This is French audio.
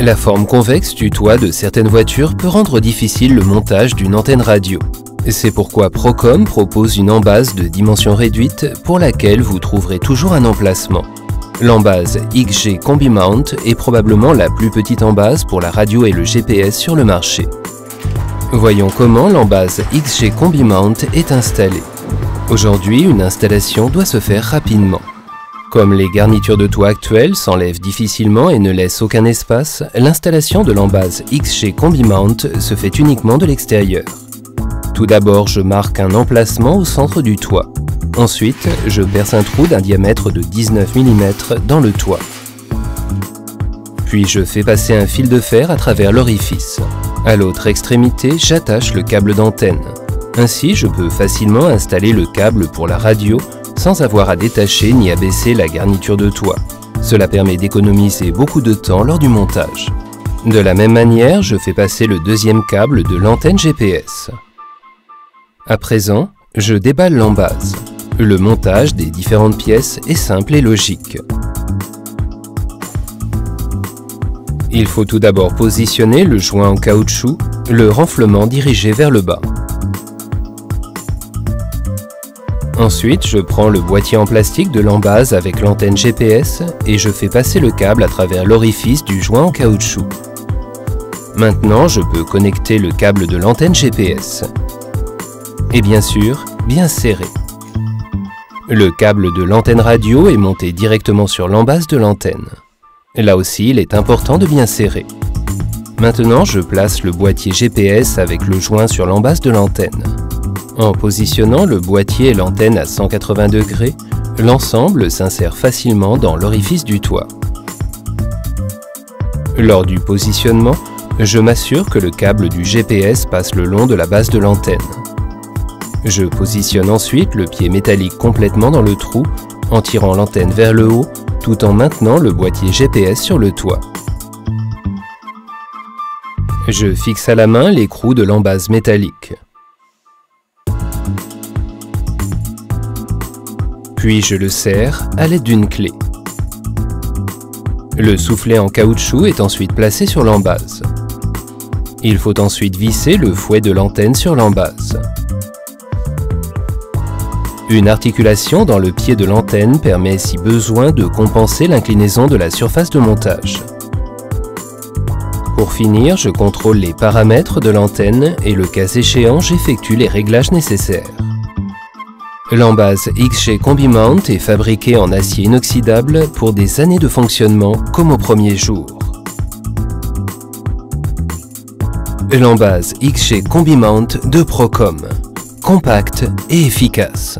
La forme convexe du toit de certaines voitures peut rendre difficile le montage d'une antenne radio. C'est pourquoi Procom propose une embase de dimension réduite pour laquelle vous trouverez toujours un emplacement. L'embase XG Combi Mount est probablement la plus petite embase pour la radio et le GPS sur le marché. Voyons comment l'embase XG Combi Mount est installée. Aujourd'hui, une installation doit se faire rapidement. Comme les garnitures de toit actuelles s'enlèvent difficilement et ne laissent aucun espace, l'installation de l'embase XG Combi Mount se fait uniquement de l'extérieur. Tout d'abord, je marque un emplacement au centre du toit. Ensuite, je perce un trou d'un diamètre de 19 mm dans le toit. Puis je fais passer un fil de fer à travers l'orifice. À l'autre extrémité, j'attache le câble d'antenne. Ainsi, je peux facilement installer le câble pour la radio sans avoir à détacher ni abaisser la garniture de toit. Cela permet d'économiser beaucoup de temps lors du montage. De la même manière, je fais passer le deuxième câble de l'antenne GPS. À présent, je déballe l'embase. Le montage des différentes pièces est simple et logique. Il faut tout d'abord positionner le joint en caoutchouc, le renflement dirigé vers le bas. Ensuite, je prends le boîtier en plastique de l'embase avec l'antenne GPS et je fais passer le câble à travers l'orifice du joint en caoutchouc. Maintenant, je peux connecter le câble de l'antenne GPS. Et bien sûr, bien serré. Le câble de l'antenne radio est monté directement sur l'embase de l'antenne. Là aussi, il est important de bien serrer. Maintenant, je place le boîtier GPS avec le joint sur l'embase de l'antenne. En positionnant le boîtier et l'antenne à 180 degrés, l'ensemble s'insère facilement dans l'orifice du toit. Lors du positionnement, je m'assure que le câble du GPS passe le long de la base de l'antenne. Je positionne ensuite le pied métallique complètement dans le trou en tirant l'antenne vers le haut tout en maintenant le boîtier GPS sur le toit. Je fixe à la main l'écrou de l'embase métallique. Puis je le serre à l'aide d'une clé. Le soufflet en caoutchouc est ensuite placé sur l'embase. Il faut ensuite visser le fouet de l'antenne sur l'embase. Une articulation dans le pied de l'antenne permet si besoin de compenser l'inclinaison de la surface de montage. Pour finir, je contrôle les paramètres de l'antenne et le cas échéant, j'effectue les réglages nécessaires. L'embase XG Combi Mount est fabriquée en acier inoxydable pour des années de fonctionnement comme au premier jour. L'embase XG Combi Mount de Procom, compacte et efficace.